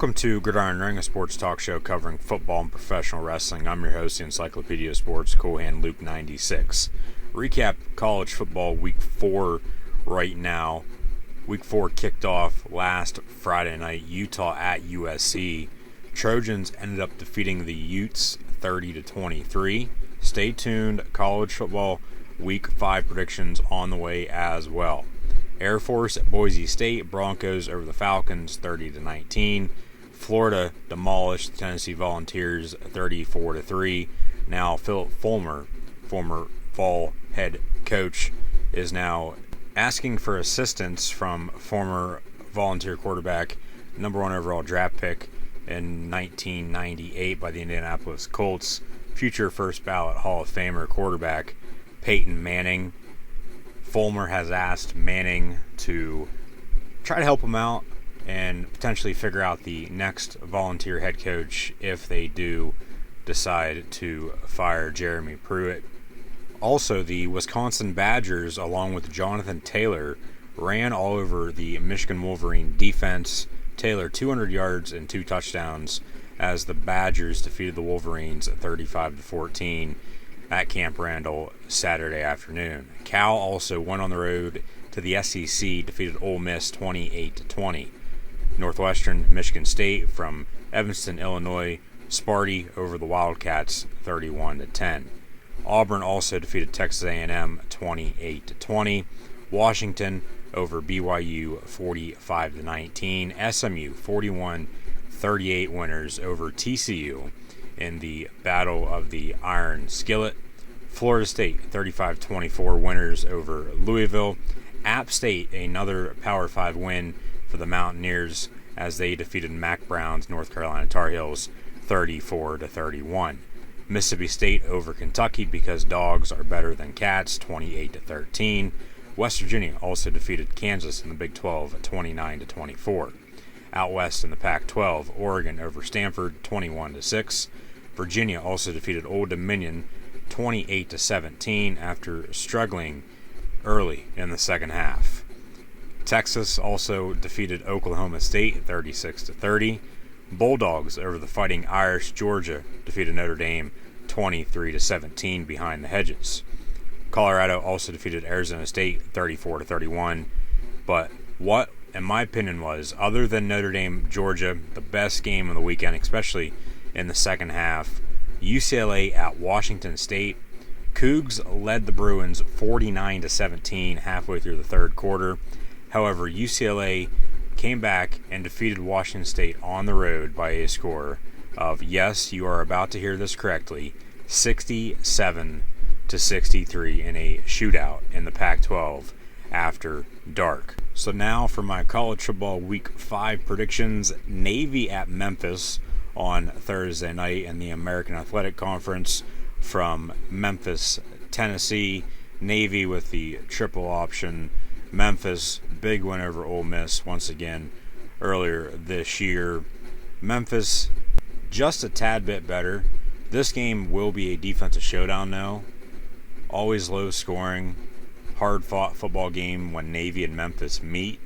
Welcome to Gridiron Ring, a sports talk show covering football and professional wrestling. I'm your host, the Encyclopedia of Sports, Cool Hand Luke 96. Recap college football week 4 right now. Week 4 kicked off last Friday night, Utah at USC. Trojans ended up defeating the Utes 30-23. Stay tuned, college football week 5 predictions on the way as well. Air Force at Boise State, Broncos over the Falcons 30-19. Florida demolished the Tennessee Volunteers 34-3. Now Philip Fulmer, former Fall head coach, is now asking for assistance from former Volunteer quarterback, number 1 overall draft pick in 1998 by the Indianapolis Colts, future first ballot Hall of Famer quarterback Peyton Manning. Fulmer has asked Manning to try to help him out and potentially figure out the next Volunteer head coach if they do decide to fire Jeremy Pruitt. Also, the Wisconsin Badgers, along with Jonathan Taylor, ran all over the Michigan Wolverine defense. Taylor 200 yards and 2 touchdowns as the Badgers defeated the Wolverines 35-14. At Camp Randall Saturday afternoon. Cal also went on the road to the SEC, defeated Ole Miss 28-20. Northwestern Michigan State from Evanston, Illinois, Sparty over the Wildcats 31-10. Auburn also defeated Texas A&M 28-20. Washington over BYU 45-19. SMU 41-38 winners over TCU in the Battle of the Iron Skillet. Florida State 35-24 winners over Louisville. App State another Power 5 win for the Mountaineers as they defeated Mac Brown's North Carolina Tar Heels 34-31. Mississippi State over Kentucky because dogs are better than cats 28-13. West Virginia also defeated Kansas in the Big 12 29-24. Out west in the Pac-12, Oregon over Stanford 21-6. Virginia also defeated Old Dominion 28-17 after struggling early in the second half. Texas also defeated Oklahoma State 36-30. Bulldogs over the Fighting Irish. Georgia defeated Notre Dame 23-17 behind the hedges. Colorado also defeated Arizona State 34-31. But what, in my opinion, was, other than Notre Dame, Georgia, the best game of the weekend, especially in the second half, UCLA at Washington State. Cougs led the Bruins 49-17 halfway through the third quarter. However, UCLA came back and defeated Washington State on the road by a score of, yes, you are about to hear this correctly, 67-63 in a shootout in the Pac-12 after dark. So now for my college football week 5 predictions. Navy at Memphis on Thursday night in the American Athletic Conference from Memphis, Tennessee. Navy with the triple option. Memphis, big win over Ole Miss once again earlier this year. Memphis, just a tad bit better. This game will be a defensive showdown though. Always low scoring, hard-fought football game when Navy and Memphis meet.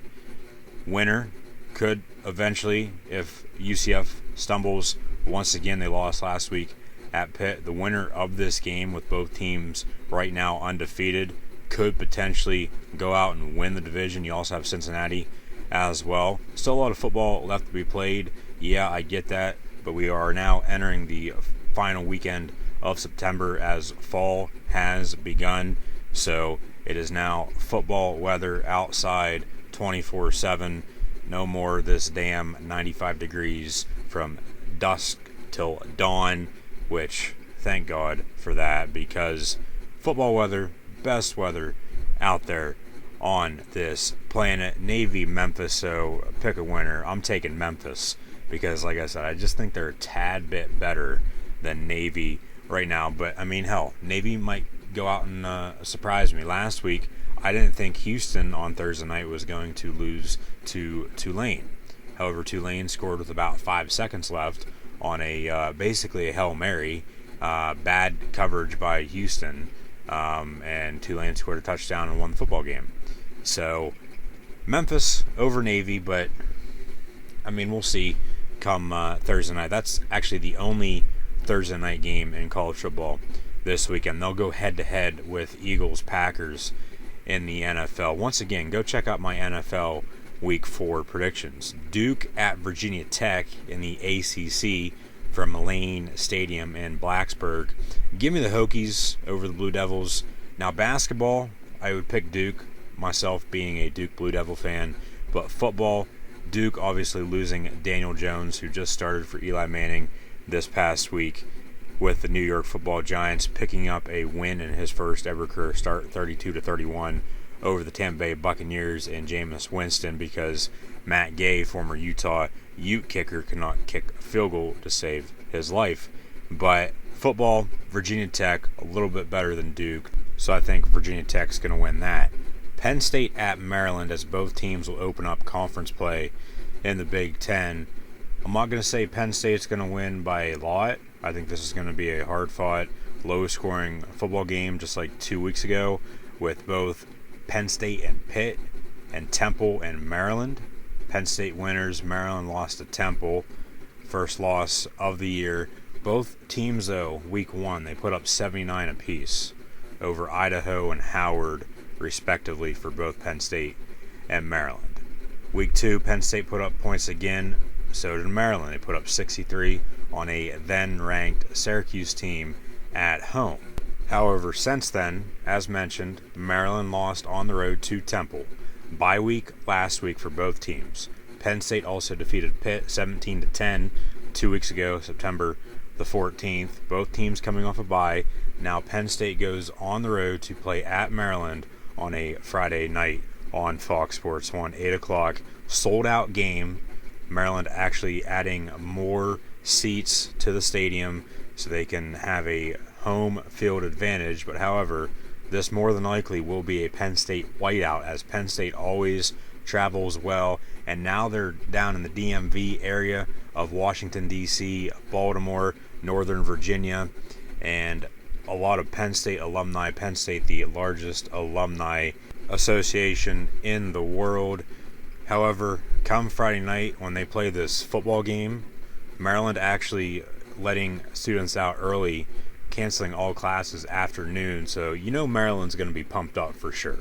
Winner could eventually, if UCF stumbles, once again they lost last week at Pitt, the winner of this game with both teams right now undefeated could potentially go out and win the division. You also have Cincinnati as well. Still a lot of football left to be played. Yeah, I get that, but we are now entering the final weekend of September as fall has begun. So it is now football weather outside 24/7. No more this damn 95 degrees from dusk till dawn, which thank God for that, because football weather, best weather out there on this planet. Navy, Memphis, so pick a winner. I'm taking Memphis because, like I said, I just think they're a tad bit better than Navy right now. But, I mean, hell, Navy might go out and surprise me. Last week, I didn't think Houston on Thursday night was going to lose to Tulane. However, Tulane scored with about 5 seconds left on a basically a Hail Mary. Bad coverage by Houston, and Tulane scored a touchdown and won the football game. So Memphis over Navy, but I mean, we'll see. come Thursday night. That's actually the only Thursday night game in college football this weekend. They'll go head-to-head with Eagles-Packers in the NFL. Once again, go check out my NFL Week 4 predictions. Duke at Virginia Tech in the ACC from Lane Stadium in Blacksburg. Give me the Hokies over the Blue Devils. Now, basketball, I would pick Duke, myself being a Duke Blue Devil fan. But football, Duke obviously losing Daniel Jones, who just started for Eli Manning this past week, with the New York Football Giants picking up a win in his first ever career start, 32-31, over the Tampa Bay Buccaneers and Jameis Winston, because Matt Gay, former Utah Ute kicker, could not kick a field goal to save his life. But football, Virginia Tech, a little bit better than Duke, so I think Virginia Tech's going to win that. Penn State at Maryland, as both teams will open up conference play in the Big Ten. I'm not going to say Penn State's going to win by a lot. I think this is going to be a hard-fought, low-scoring football game, just like 2 weeks ago, with both Penn State and Pitt, and Temple and Maryland. Penn State winners. Maryland lost to Temple. First loss of the year. Both teams, though, week 1, they put up 79 apiece over Idaho and Howard, respectively, for both Penn State and Maryland. Week 2, Penn State put up points again. So did Maryland. They put up 63 on a then-ranked Syracuse team at home. However, since then, as mentioned, Maryland lost on the road to Temple. Bye week last week for both teams. Penn State also defeated Pitt 17-10 2 weeks ago, September the 14th. Both teams coming off a bye. Now Penn State goes on the road to play at Maryland on a Friday night on Fox Sports 1, 8 o'clock. Sold-out game. Maryland actually adding more seats to the stadium so they can have a home field advantage. But however, this more than likely will be a Penn State whiteout, as Penn State always travels well, and now they're down in the DMV area of Washington, D.C., Baltimore, Northern Virginia, and a lot of Penn State alumni. Penn State, the largest alumni association in the world. However, come Friday night when they play this football game, Maryland actually letting students out early, canceling all classes after noon, so you know Maryland's going to be pumped up for sure.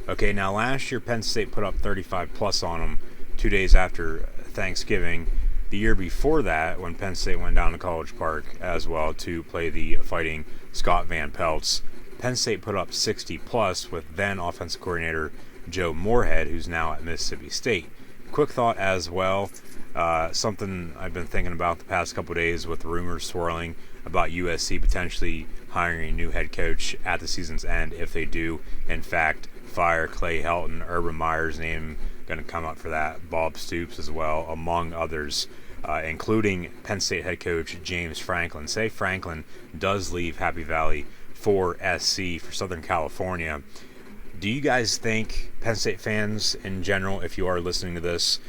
Okay, now last year Penn State put up 35 plus on them 2 days after Thanksgiving. The year before that, when Penn State went down to College Park as well to play the Fighting Scott Van Pelts, Penn State put up 60 plus with then offensive coordinator Joe Moorhead, who's now at Mississippi State. Quick thought as well, something I've been thinking about the past couple of days with rumors swirling about USC potentially hiring a new head coach at the season's end if they do, in fact, fire Clay Helton. Urban Meyer's name going to come up for that. Bob Stoops as well, among others, including Penn State head coach James Franklin. Say Franklin does leave Happy Valley for SC, for Southern California. Do you guys think, Penn State fans in general, if you are listening to this,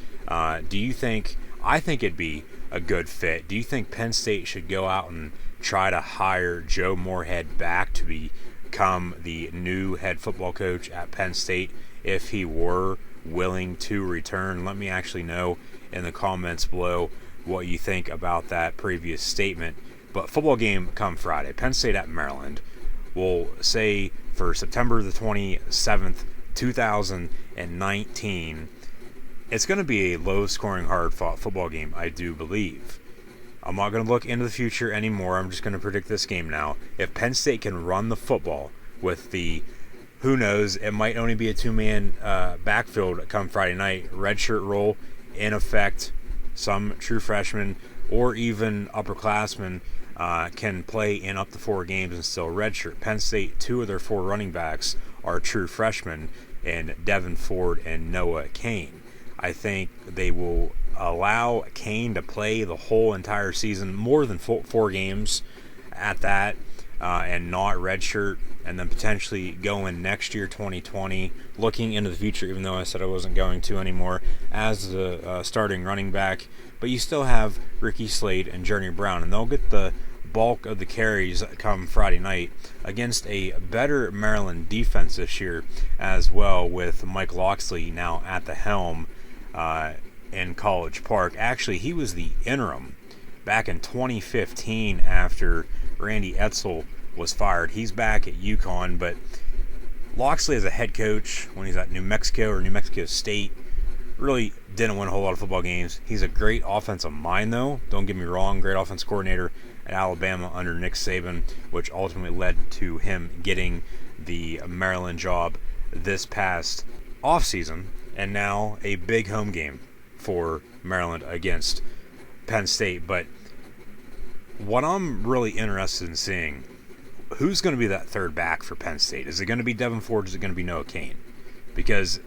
do you think, I think it'd be a good fit. Do you think Penn State should go out and try to hire Joe Moorhead back to become the new head football coach at Penn State if he were willing to return? Let me actually know in the comments below what you think about that previous statement. But football game come Friday, Penn State at Maryland. We'll say for September the 27th, 2019. It's going to be a low-scoring, hard-fought football game, I do believe. I'm not going to look into the future anymore. I'm just going to predict this game now. If Penn State can run the football with the, who knows, it might only be a two-man backfield come Friday night, redshirt rule in effect, some true freshmen or even upperclassmen can play in up to 4 games and still redshirt. Penn State, 2 of their 4 running backs are true freshmen in Devin Ford and Noah Cain. I think they will allow Cain to play the whole entire season, more than 4 games at that, and not redshirt, and then potentially go in next year, 2020, looking into the future, even though I said I wasn't going to anymore, as the starting running back. But you still have Ricky Slade and Journey Brown, and they'll get the bulk of the carries come Friday night against a better Maryland defense this year as well, with Mike Loxley now at the helm. in College Park. Actually, he was the interim back in 2015 after Randy Edsall was fired. He's back at UConn, but Loxley as a head coach when he's at New Mexico or New Mexico State really didn't win a whole lot of football games. He's a great offensive mind, though. Don't get me wrong, great offense coordinator at Alabama under Nick Saban, which ultimately led to him getting the Maryland job this past offseason, and now a big home game for Maryland against Penn State. But what I'm really interested in seeing, who's going to be that third back for Penn State? Is it going to be Devin Ford? Is it going to be Noah Cain? Because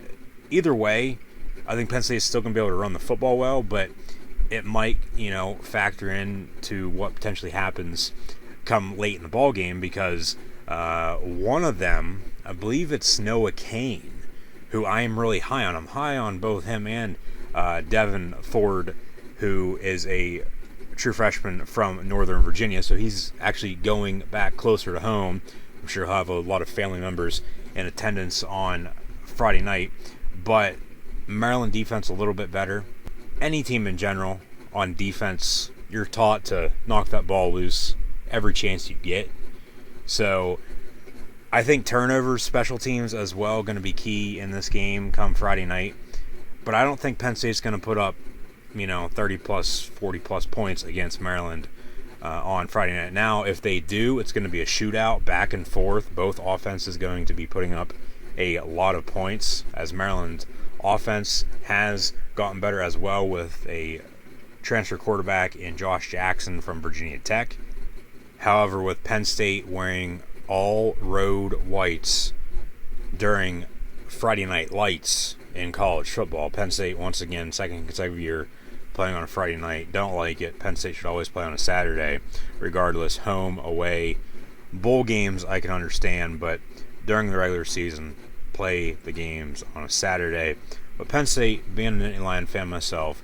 either way, I think Penn State is still going to be able to run the football well, but it might, factor in to what potentially happens come late in the ball game, because one of them, I believe it's Noah Cain, who I am really high on. I'm high on both him and Devin Ford, who is a true freshman from Northern Virginia, so he's actually going back closer to home. I'm sure he'll have a lot of family members in attendance on Friday night, but Maryland defense a little bit better. Any team in general on defense, you're taught to knock that ball loose every chance you get. So I think turnovers, special teams as well, going to be key in this game come Friday night. But I don't think Penn State's going to put up, 30 plus, 40 plus points against Maryland on Friday night. Now, if they do, it's going to be a shootout, back and forth. Both offenses going to be putting up a lot of points, as Maryland offense has gotten better as well with a transfer quarterback in Josh Jackson from Virginia Tech. However, with Penn State wearing all road whites during Friday night lights in college football, Penn State once again, second consecutive year playing on a Friday night. Don't like it. Penn State should always play on a Saturday, regardless, home, away. Bowl games I can understand, but during the regular season, play the games on a Saturday. But Penn State, being an Nittany Lion fan myself,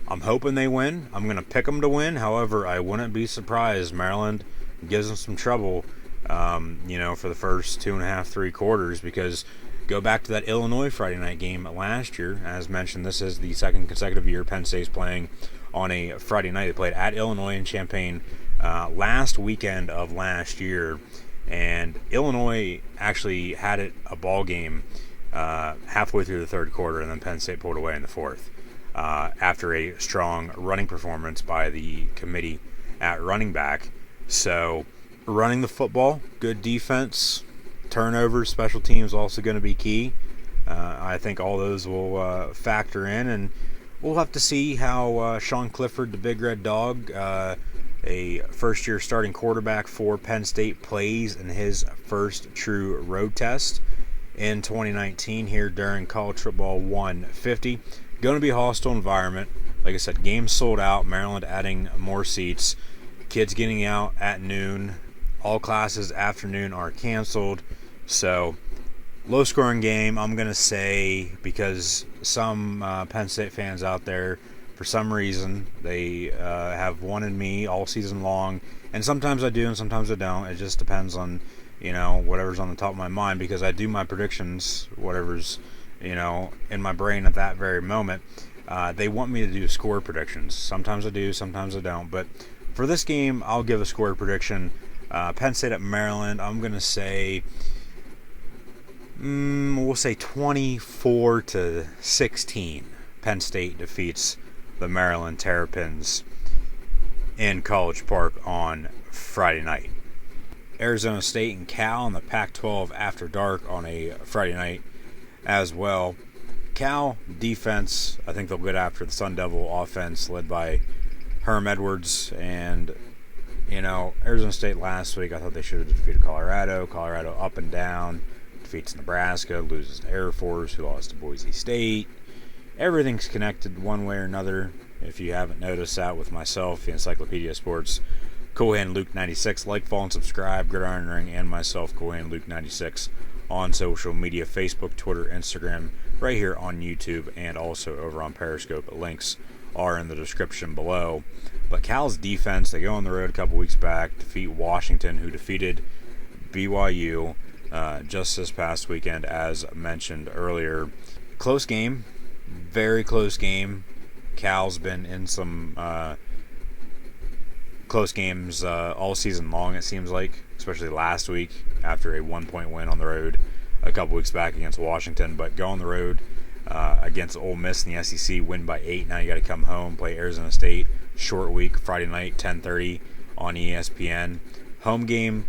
I'm hoping they win. I'm going to pick them to win. However, I wouldn't be surprised Maryland gives them some trouble, for the first 2.5, 3 quarters, because go back to that Illinois Friday night game last year. As mentioned, this is the second consecutive year Penn State's playing on a Friday night. They played at Illinois in Champaign last weekend of last year, and Illinois actually had a ball game halfway through the third quarter, and then Penn State pulled away in the fourth after a strong running performance by the committee at running back. So running the football, good defense, turnovers, special teams also going to be key. I think all those will factor in, and we'll have to see how Sean Clifford, the Big Red Dog, a first-year starting quarterback for Penn State, plays in his first true road test in 2019 here during College Football 150. Going to be a hostile environment. Like I said, games sold out. Maryland adding more seats. Kids getting out at noon. All classes afternoon are canceled. So, low-scoring game, I'm going to say, because some Penn State fans out there, for some reason, they have wanted me all season long. And sometimes I do and sometimes I don't. It just depends on, whatever's on the top of my mind, because I do my predictions, whatever's, in my brain at that very moment. They want me to do score predictions. Sometimes I do, sometimes I don't. But for this game, I'll give a score prediction. Penn State at Maryland, I'm going to say, we'll say 24-16. Penn State defeats the Maryland Terrapins in College Park on Friday night. Arizona State and Cal in the Pac-12 after dark on a Friday night as well. Cal defense, I think they'll get after the Sun Devil offense led by Herm Edwards. And, Arizona State last week, I thought they should have defeated Colorado. Colorado up and down, defeats Nebraska, loses to Air Force, who lost to Boise State. Everything's connected one way or another. If you haven't noticed that with myself, the Encyclopedia Sports, Coolhand Luke 96. Like, follow, and subscribe. Gridiron Ring and myself, Coolhand Luke 96, on social media, Facebook, Twitter, Instagram, right here on YouTube, and also over on Periscope. Links are in the description below. But Cal's defense, they go on the road a couple weeks back, defeat Washington, who defeated BYU just this past weekend, as mentioned earlier. Close game, very close game. Cal's been in some close games all season long, it seems like, especially last week after a 1-point win on the road a couple weeks back against Washington. But go on the road against Ole Miss in the SEC, win by 8. Now you got to come home, play Arizona State. Short week, Friday night, 10:30 on ESPN. Home game,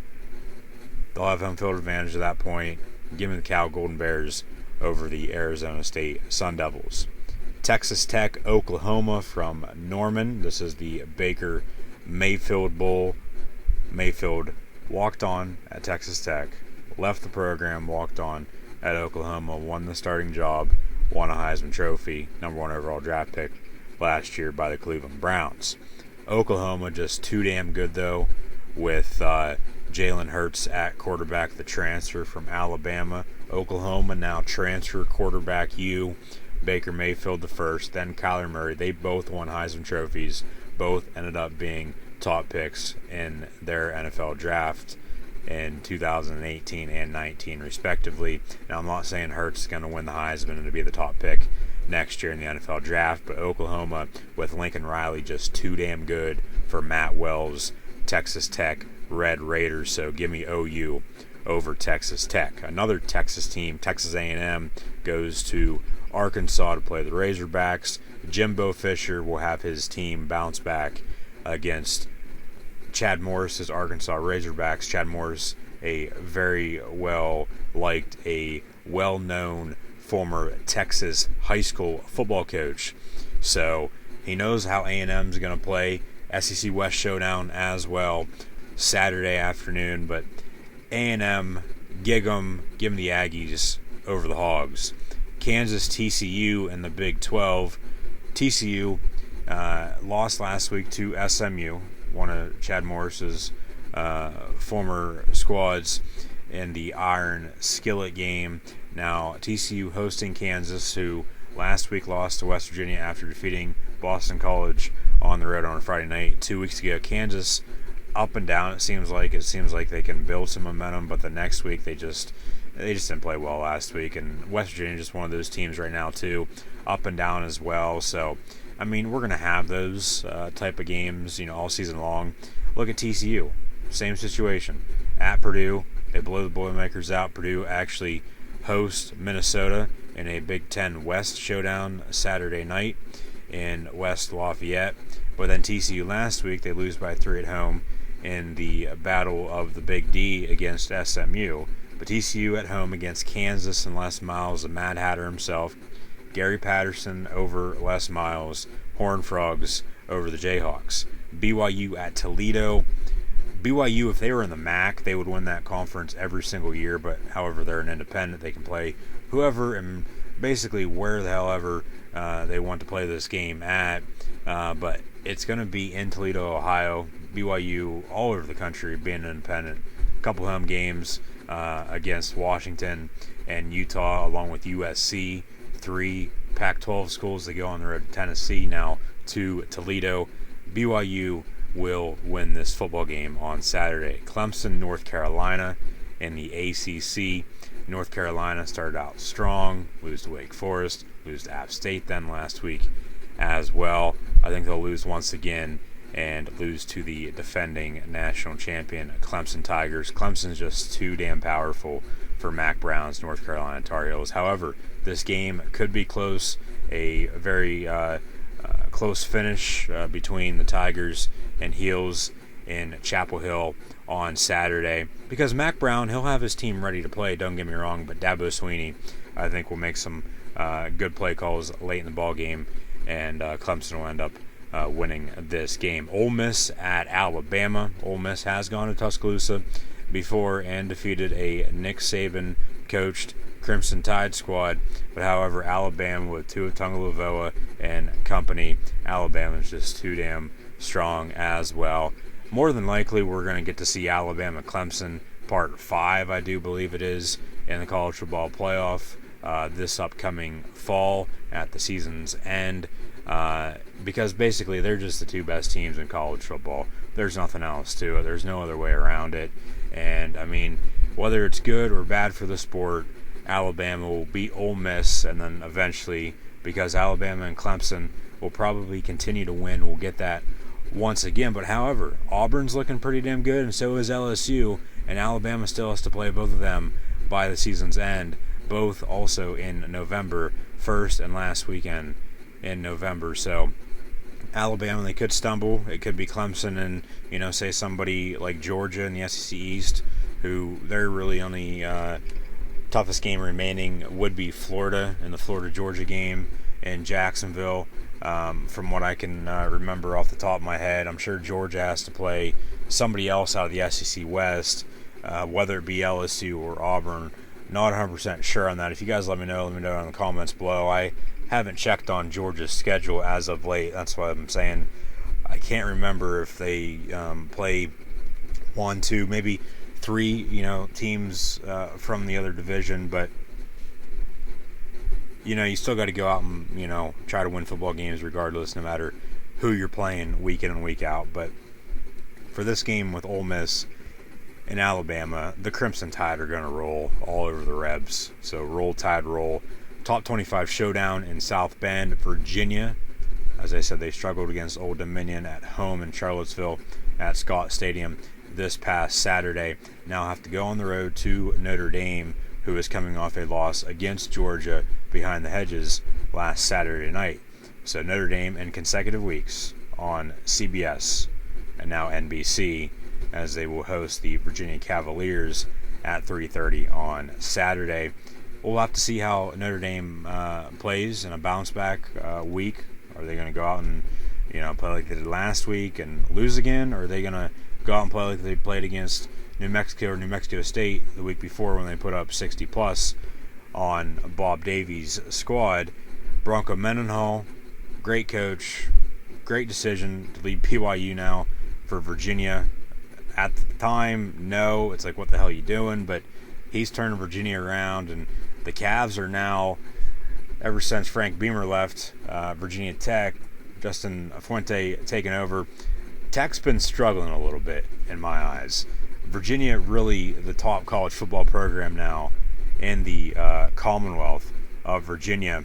they'll have home field advantage at that point. Give me the Cal Golden Bears over the Arizona State Sun Devils. Texas Tech, Oklahoma from Norman. This is the Baker Mayfield Bowl. Mayfield walked on at Texas Tech, left the program, walked on at Oklahoma, won the starting job, won a Heisman Trophy, number 1 overall draft pick last year by the Cleveland Browns. Oklahoma just too damn good, though, with Jalen Hurts at quarterback, the transfer from Alabama. Oklahoma now transfer quarterback U. Baker Mayfield the first, then Kyler Murray. They both won Heisman trophies. Both ended up being top picks in their NFL draft in 2018 and 19, respectively. Now, I'm not saying Hurts is going to win the Heisman and to be the top pick next year in the NFL draft, but Oklahoma with Lincoln Riley just too damn good for Matt Wells' Texas Tech Red Raiders. So give me OU over Texas Tech. Another Texas team, Texas A&M, goes to Arkansas to play the Razorbacks. Jimbo Fisher will have his team bounce back against Chad Morris's Arkansas Razorbacks. Chad Morris, a very well-liked, a well-known former Texas high school football coach. So he knows how A&M's going to play. SEC West Showdown as well, Saturday afternoon. But A&M, give them the Aggies over the Hogs. Kansas, TCU in the Big 12. TCU lost last week to SMU, one of Chad Morris's former squads, in the Iron Skillet game. Now, TCU hosting Kansas, who last week lost to West Virginia after defeating Boston College on the road on a Friday night 2 weeks ago. Kansas up and down. It seems like they can build some momentum, but the next week they just didn't play well last week. And West Virginia just one of those teams right now too, up and down as well. So, I mean, we're gonna have those type of games, all season long. Look at TCU, same situation at Purdue. They blow the Boilermakers out. Purdue actually hosts Minnesota in a Big Ten West showdown Saturday night in West Lafayette. But then TCU last week, they lose by 3 at home in the Battle of the Big D against SMU. But TCU at home against Kansas and Les Miles, the Mad Hatter himself. Gary Patterson over Les Miles. Horned Frogs over the Jayhawks. BYU at Toledo. BYU, if they were in the MAC, they would win that conference every single year. But however, they're an independent. They can play whoever and basically where the hell ever they want to play this game at. But it's going to be in Toledo, Ohio. BYU all over the country being an independent. A couple home games against Washington and Utah, along with USC. 3 Pac-12 schools that go on the road to Tennessee, now to Toledo. BYU will win this football game on Saturday. Clemson, North Carolina in the ACC. North Carolina started out strong, lose to Wake Forest, lose to App State then last week as well. I think they'll lose once again and lose to the defending national champion Clemson Tigers. Clemson's just too damn powerful for Mac Brown's North Carolina Tar Heels. However, this game could be close, a very close finish between the Tigers and Heels in Chapel Hill on Saturday. Because Mac Brown, he'll have his team ready to play, don't get me wrong, but Dabo Swinney, I think, will make some good play calls late in the ball game, and Clemson will end up winning this game. Ole Miss at Alabama. Ole Miss has gone to Tuscaloosa before and defeated a Nick Saban coached Crimson Tide squad, but however, Alabama with Tua Tagovailoa and company, Alabama's just too damn strong as well. More than likely, we're going to get to see Alabama-Clemson Part 5, I do believe it is, in the college football playoff this upcoming fall at the season's end, because basically they're just the two best teams in college football. There's nothing else to it. There's no other way around it. And, I mean, whether it's good or bad for the sport, Alabama will beat Ole Miss and then eventually because Alabama and Clemson will probably continue to win. We'll get that once again. But however, Auburn's looking pretty damn good, and so is LSU, and Alabama still has to play both of them by the season's end, both also in November, first and last weekend in November. So Alabama, they could stumble. It could be Clemson and, say somebody like Georgia in the SEC East, who they're really only toughest game remaining would be Florida in the Florida-Georgia game in Jacksonville. From what I can remember off the top of my head, I'm sure Georgia has to play somebody else out of the SEC West, whether it be LSU or Auburn. Not 100% sure on that. If you guys let me know in the comments below. I haven't checked on Georgia's schedule as of late. That's why I'm saying I can't remember if they play 1, 2, maybe 3, teams from the other division. But, you still got to go out and, try to win football games regardless, no matter who you're playing week in and week out. But for this game with Ole Miss in Alabama, the Crimson Tide are going to roll all over the Rebs. So roll, Tide, roll. Top 25 showdown in South Bend, Virginia. As I said, they struggled against Old Dominion at home in Charlottesville at Scott Stadium this past Saturday. Now have to go on the road to Notre Dame, who is coming off a loss against Georgia behind the hedges last Saturday night. So Notre Dame in consecutive weeks on CBS and now NBC, as they will host the Virginia Cavaliers at 3:30 on Saturday. We'll have to see how Notre Dame plays in a bounce-back week. Are they going to go out and play like they did last week and lose again? Or are they going to go out and play like they played against New Mexico or New Mexico State the week before when they put up 60-plus on Bob Davies' squad? Bronco Mendenhall, great coach, great decision to lead BYU now for Virginia. At the time, no, it's like, what the hell are you doing? But he's turning Virginia around, and the Cavs are now, ever since Frank Beamer left Virginia Tech, Justin Fuente taking over, Tech's been struggling a little bit in my eyes. Virginia really the top college football program now in the Commonwealth of Virginia.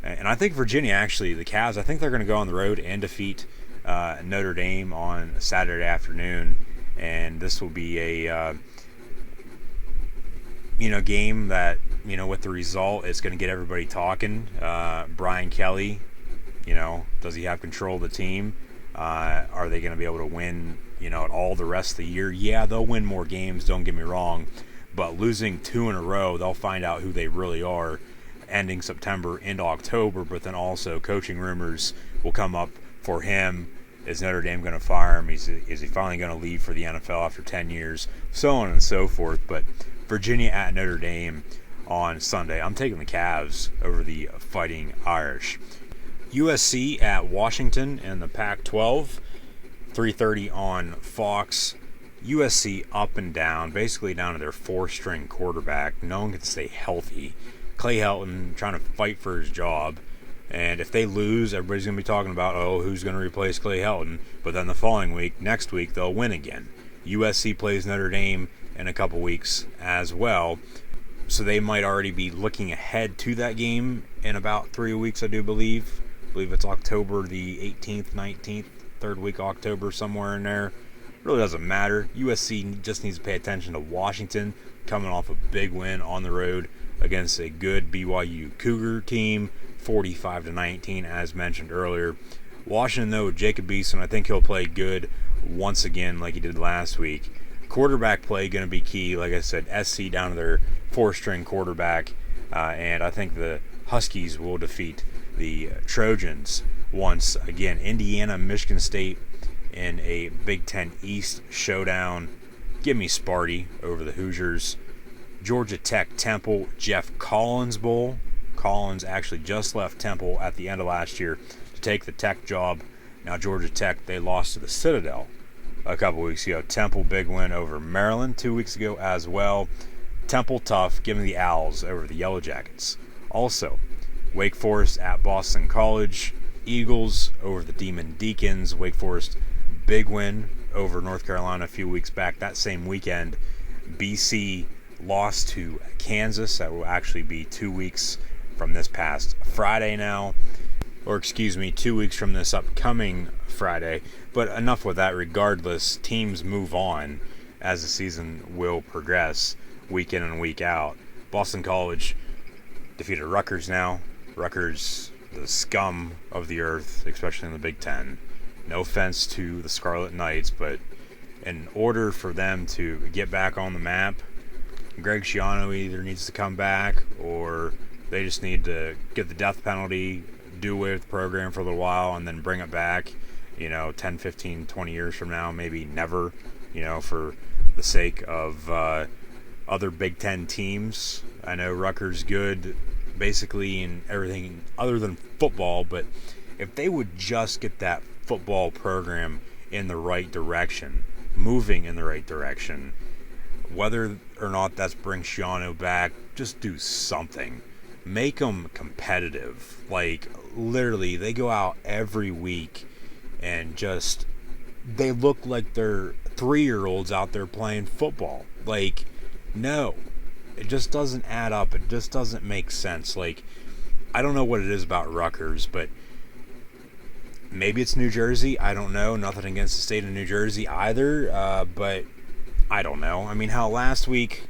And I think Virginia, actually, the Cavs, I think they're going to go on the road and defeat Notre Dame on Saturday afternoon. And this will be a game that, with the result, it's going to get everybody talking. Brian Kelly, does he have control of the team? Are they going to be able to win, at all the rest of the year? Yeah, they'll win more games, don't get me wrong. But losing 2 in a row, they'll find out who they really are ending September into October. But then also coaching rumors will come up for him. Is Notre Dame going to fire him? Is he finally going to leave for the NFL after 10 years? So on and so forth. But Virginia at Notre Dame on Sunday. I'm taking the Cavs over the Fighting Irish. USC at Washington in the Pac-12. 3:30 on Fox. USC up and down, basically down to their 4-string quarterback. No one can stay healthy. Clay Helton trying to fight for his job. And if they lose, everybody's going to be talking about, who's going to replace Clay Helton? But then the following week, next week, they'll win again. USC plays Notre Dame in a couple weeks as well. So they might already be looking ahead to that game in about 3 weeks, I do believe. I believe it's October the 18th, 19th, third week October, somewhere in there. Really doesn't matter. USC just needs to pay attention to Washington, coming off a big win on the road against a good BYU Cougar team. 45-19, as mentioned earlier. Washington, though, with Jacob Eason, I think he'll play good once again like he did last week. Quarterback play going to be key. Like I said, SC down to their 4-string quarterback. And I think the Huskies will defeat the Trojans once again. Indiana, Michigan State in a Big Ten East showdown. Give me Sparty over the Hoosiers. Georgia Tech, Temple, Jeff Collins Bowl. Collins actually just left Temple at the end of last year to take the Tech job. Now Georgia Tech, they lost to the Citadel a couple weeks ago. Temple, big win over Maryland 2 weeks ago as well. Temple tough, giving the Owls over the Yellow Jackets. Also, Wake Forest at Boston College. Eagles over the Demon Deacons. Wake Forest, big win over North Carolina a few weeks back. That same weekend, BC lost to Kansas. That will actually be 2 weeks from this past Friday now, or 2 weeks from this upcoming Friday. But enough with that. Regardless, teams move on as the season will progress week in and week out. Boston College defeated Rutgers now. Rutgers, the scum of the earth, especially in the Big Ten. No offense to the Scarlet Knights, but in order for them to get back on the map, Greg Schiano either needs to come back or they just need to get the death penalty, do away with the program for a little while, and then bring it back, 10, 15, 20 years from now, maybe never, for the sake of other Big Ten teams. I know Rutgers good basically in everything other than football, but if they would just get that football program in the right direction, moving in the right direction, whether or not that's bring Schiano back, just do something. Make them competitive. Like, literally, they go out every week and just, they look like they're 3-year-olds out there playing football. Like, no. It just doesn't add up. It just doesn't make sense. Like, I don't know what it is about Rutgers, but maybe it's New Jersey. I don't know. Nothing against the state of New Jersey either, but I don't know. I mean, how last week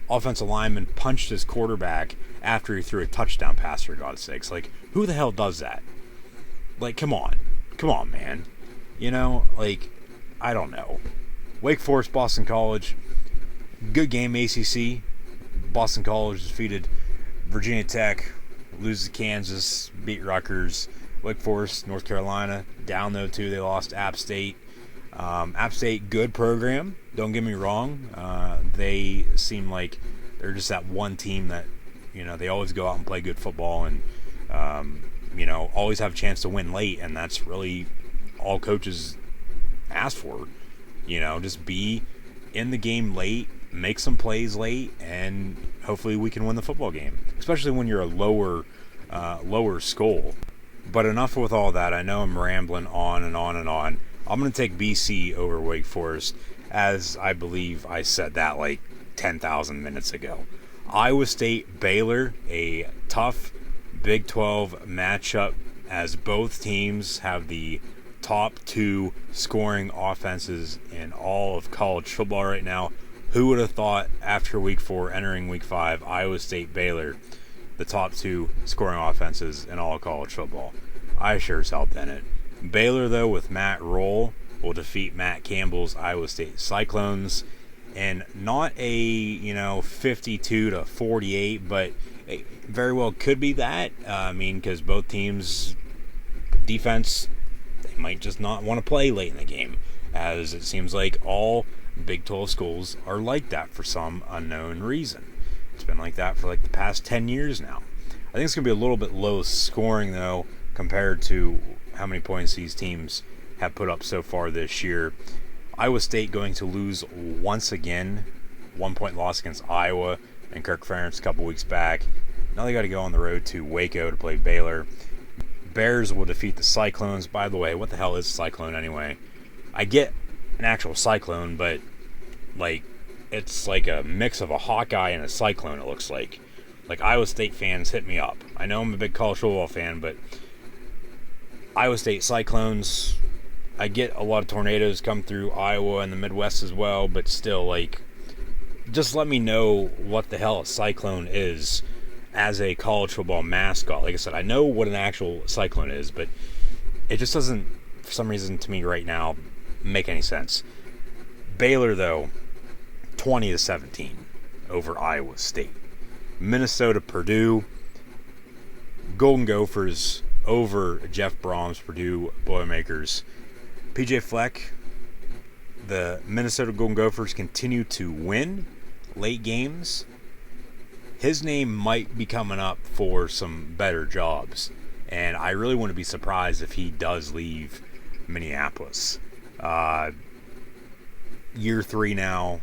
offensive lineman punched his quarterback after he threw a touchdown pass, for God's sakes. Like, who the hell does that? Like, come on. Come on, man. I don't know. Wake Forest, Boston College. Good game, ACC. Boston College defeated Virginia Tech, loses to Kansas, beat Rutgers. Wake Forest, North Carolina, down though too. They lost App State. App State, good program. Don't get me wrong. They seem like they're just that one team that, they always go out and play good football and, always have a chance to win late. And that's really all coaches ask for. Just be in the game late, make some plays late, and hopefully we can win the football game, especially when you're a lower school. But enough with all that. I know I'm rambling on and on and on. I'm going to take BC over Wake Forest, as I believe I said that like 10,000 minutes ago. Iowa State, Baylor, a tough Big 12 matchup as both teams have the top 2 scoring offenses in all of college football right now. Who would have thought after Week 4, entering Week 5, Iowa State, Baylor, the top 2 scoring offenses in all of college football? I sure as hell didn't. Baylor, though, with Matt Roll, will defeat Matt Campbell's Iowa State Cyclones. And not a, 52-48, but it very well could be that. Because both teams' defense, they might just not want to play late in the game, as it seems like all Big 12 schools are like that for some unknown reason. It's been like that for like the past 10 years now. I think it's going to be a little bit low scoring, though, compared to how many points these teams have put up so far this year. Iowa State going to lose once again. 1-point loss against Iowa and Kirk Ferentz a couple weeks back. Now they got to go on the road to Waco to play Baylor. Bears will defeat the Cyclones. By the way, what the hell is a cyclone anyway? I get an actual cyclone, but it's like a mix of a Hawkeye and a cyclone, it looks like. Like, Iowa State fans, hit me up. I know I'm a big college football fan, but Iowa State Cyclones, I get a lot of tornadoes come through Iowa and the Midwest as well, but still, just let me know what the hell a cyclone is as a college football mascot. Like I said, I know what an actual cyclone is, but it just doesn't, for some reason to me right now, make any sense. Baylor, though, 20-17 over Iowa State. Minnesota, Purdue, Golden Gophers over Jeff Brom's Purdue Boilermakers. PJ Fleck, the Minnesota Golden Gophers continue to win late games. His name might be coming up for some better jobs, and I really wouldn't be surprised if he does leave Minneapolis. Year 3 now,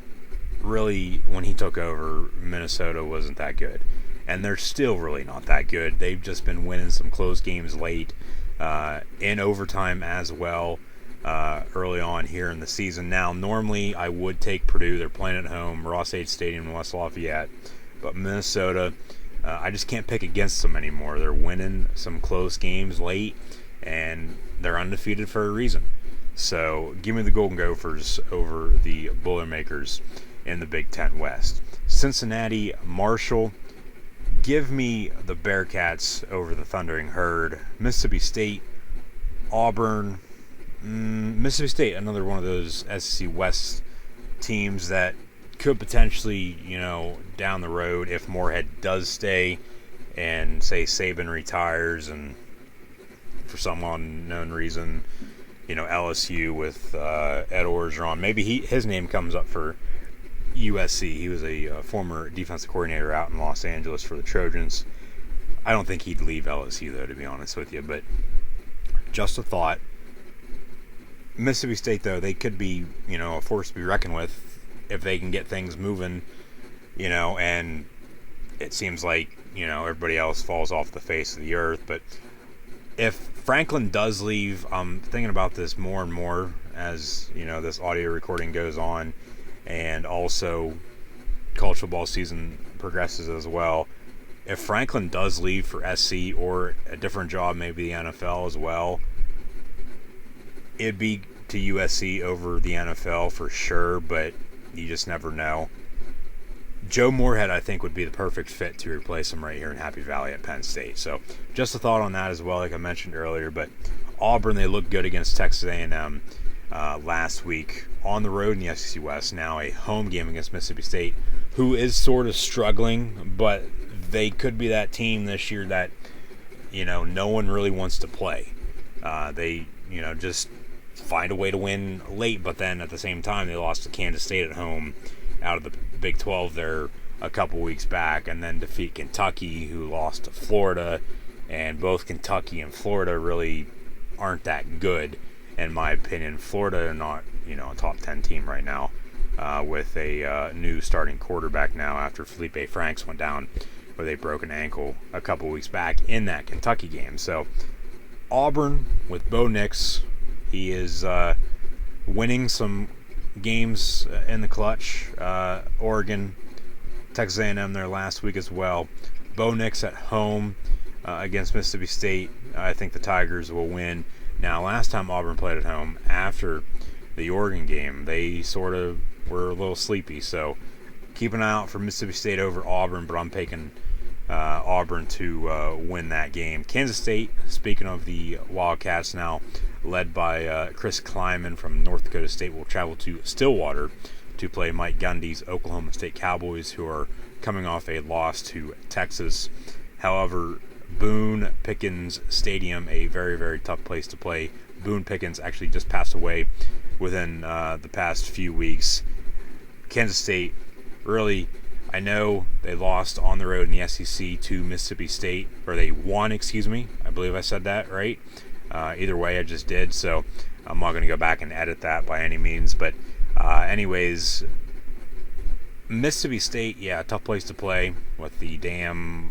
really, when he took over, Minnesota wasn't that good. And they're still really not that good. They've just been winning some close games late, in overtime as well, early on here in the season. Now, normally I would take Purdue. They're playing at home, Ross-Ade Stadium in West Lafayette. But Minnesota, I just can't pick against them anymore. They're winning some close games late, and they're undefeated for a reason. So give me the Golden Gophers over the Boilermakers in the Big Ten West. Cincinnati, Marshall. Give me the Bearcats over the Thundering Herd. Mississippi State, Auburn. Mississippi State, another one of those SEC West teams that could potentially, down the road, if Moorhead does stay and, say, Saban retires and for some unknown reason, LSU with Ed Orgeron, maybe his name comes up for USC. He was a former defensive coordinator out in Los Angeles for the Trojans. I don't think he'd leave LSU, though, to be honest with you, but just a thought. Mississippi State, though, they could be, a force to be reckoned with if they can get things moving, and it seems like, everybody else falls off the face of the earth. But if Franklin does leave, I'm thinking about this more and more as, this audio recording goes on, and also college football season progresses as well. If Franklin does leave for SC or a different job, maybe the NFL as well, it'd be to USC over the NFL for sure, but you just never know. Joe Moorhead, I think, would be the perfect fit to replace him right here in Happy Valley at Penn State. So just a thought on that as well, like I mentioned earlier. But Auburn, they looked good against Texas A&M last week on the road in the SEC West. Now a home game against Mississippi State, who is sort of struggling, but they could be that team this year that, no one really wants to play. They, just find a way to win late, but then at the same time they lost to Kansas State at home out of the Big 12 there a couple weeks back, and then defeat Kentucky, who lost to Florida, and both Kentucky and Florida really aren't that good in my opinion. Florida are not a top 10 team right now with a new starting quarterback now after Felipe Franks went down with a broken ankle a couple weeks back in that Kentucky game. So Auburn with Bo Nix, he is winning some games in the clutch. Oregon, Texas A&M there last week as well. Bo Nix at home against Mississippi State. I think the Tigers will win. Now, last time Auburn played at home after the Oregon game, they sort of were a little sleepy. So keep an eye out for Mississippi State over Auburn, but I'm picking Auburn to win that game. Kansas State, speaking of the Wildcats now, led by Chris Kleiman from North Dakota State, will travel to Stillwater to play Mike Gundy's Oklahoma State Cowboys, who are coming off a loss to Texas. However, Boone Pickens Stadium, a very, very tough place to play. Boone Pickens actually just passed away within the past few weeks. Kansas State, really, I know they lost on the road in the SEC to Mississippi State, or they won, I believe I said that right. Either way, I just did, so I'm not going to go back and edit that by any means. But anyways, Mississippi State, yeah, tough place to play with the damn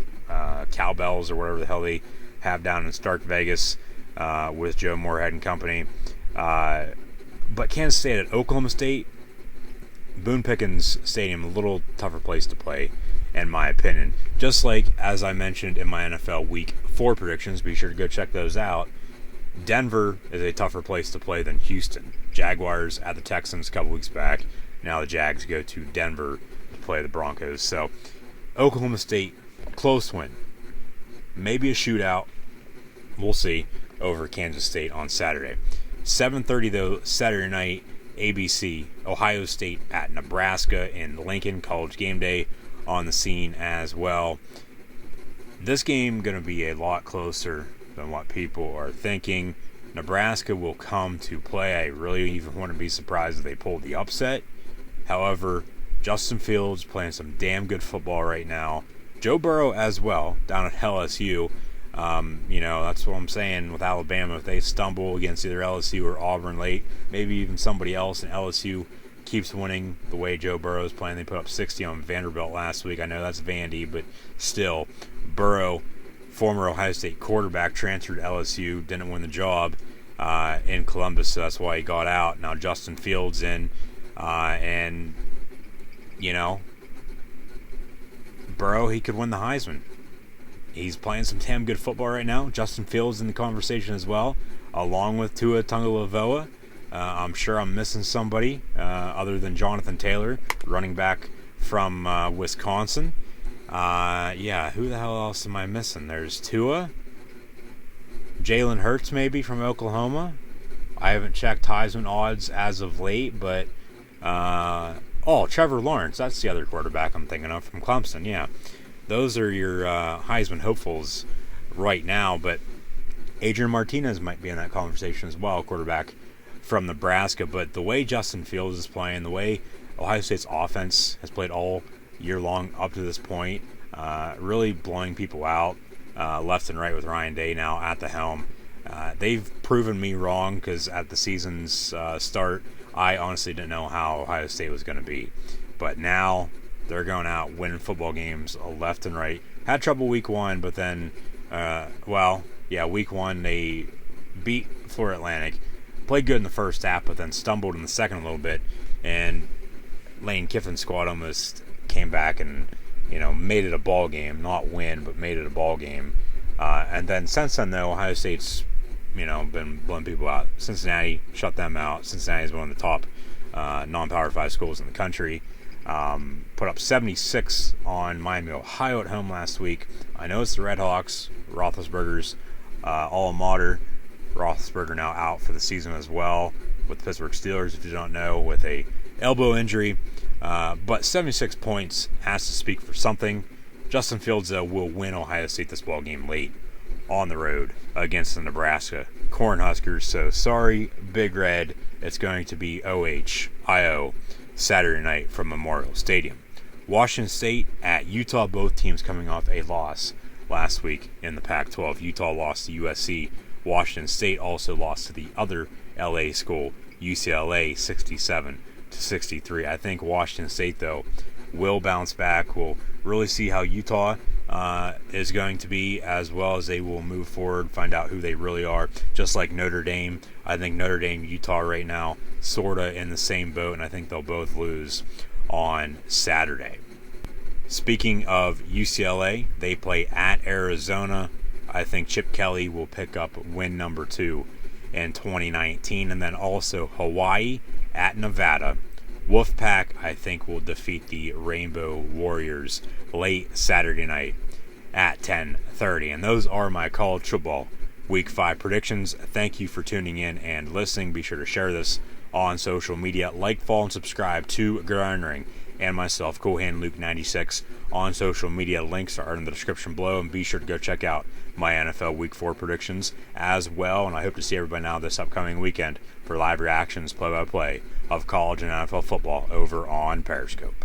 cowbells or whatever the hell they have down in Stark Vegas with Joe Moorhead and company. But Kansas State at Oklahoma State, Boone Pickens Stadium, a little tougher place to play, in my opinion. Just like, as I mentioned in my NFL Week 4 predictions, be sure to go check those out. Denver is a tougher place to play than Houston. Jaguars at the Texans a couple weeks back. Now the Jags go to Denver to play the Broncos. So, Oklahoma State, close win. Maybe a shootout. We'll see, over Kansas State on Saturday. 7:30, though, Saturday night, ABC, Ohio State at Nebraska in Lincoln. College game day on the scene as well. This game going to be a lot closer than what people are thinking. Nebraska will come to play. I really even wouldn't be surprised if they pulled the upset. However, Justin Fields playing some damn good football right now. Joe Burrow as well down at LSU. That's what I'm saying with Alabama. If they stumble against either LSU or Auburn late, maybe even somebody else, and LSU keeps winning the way Joe Burrow is playing. They put up 60 on Vanderbilt last week. I know that's Vandy, but still, Burrow, former Ohio State quarterback, transferred to LSU, didn't win the job in Columbus, so that's why he got out. Now Justin Fields in, and Burrow, he could win the Heisman. he's playing some damn good football right now. Justin Fields in the conversation as well, along with Tua Tagovailoa. I'm sure I'm missing somebody other than Jonathan Taylor, running back from Wisconsin. Who the hell else am I missing? There's Tua, Jalen Hurts maybe from Oklahoma. I haven't checked Heisman odds as of late, but Trevor Lawrence. That's the other quarterback I'm thinking of from Clemson. Yeah, those are your Heisman hopefuls right now. But Adrian Martinez might be in that conversation as well, quarterback from Nebraska. But the way Justin Fields is playing, the way Ohio State's offense has played all year long up to this point, really blowing people out left and right with Ryan Day now at the helm. They've proven me wrong because at the season's start, I honestly didn't know how Ohio State was going to be. But now they're going out winning football games left and right. Had trouble week one, but then, week one they beat Florida Atlantic. Played good in the first half, but then stumbled in the second a little bit. And Lane Kiffin's squad almost came back and, made it a ball game. Not win, but made it a ball game. And then since then, though, Ohio State's, been blowing people out. Cincinnati shut them out. Cincinnati is one of the top non-Power 5 schools in the country. Put up 76 on Miami, Ohio at home last week. I know it's the Red Hawks, Roethlisberger's alma mater. Roethlisberger now out for the season as well with the Pittsburgh Steelers, if you don't know, with a elbow injury. But 76 points has to speak for something. Justin Fields will win Ohio State this ball game late on the road against the Nebraska Cornhuskers. So sorry, Big Red. It's going to be OHIO Saturday night from Memorial Stadium. Washington State at Utah, both teams coming off a loss last week in the Pac-12. Utah lost to USC. Washington State also lost to the other LA school, UCLA, 67-63. I think Washington State, though, will bounce back. We'll really see how Utah is going to be, as well as they will move forward, find out who they really are. Just like Notre Dame, I think Notre Dame, Utah right now, sort of in the same boat, and I think they'll both lose on Saturday. Speaking of UCLA, they play at Arizona. I think Chip Kelly will pick up win number 2 in 2019. And then also Hawaii at Nevada. Wolfpack, I think, will defeat the Rainbow Warriors late Saturday night at 10:30. And those are my college football Week 5 predictions. Thank you for tuning in and listening. Be sure to share this on social media. Like, follow, and subscribe to Gridiron Ring and myself, Cool Hand Luke 96, on social media. Links are in the description below, and be sure to go check out my NFL Week 4 predictions as well. And I hope to see everybody now this upcoming weekend for live reactions, play-by-play of college and NFL football over on Periscope.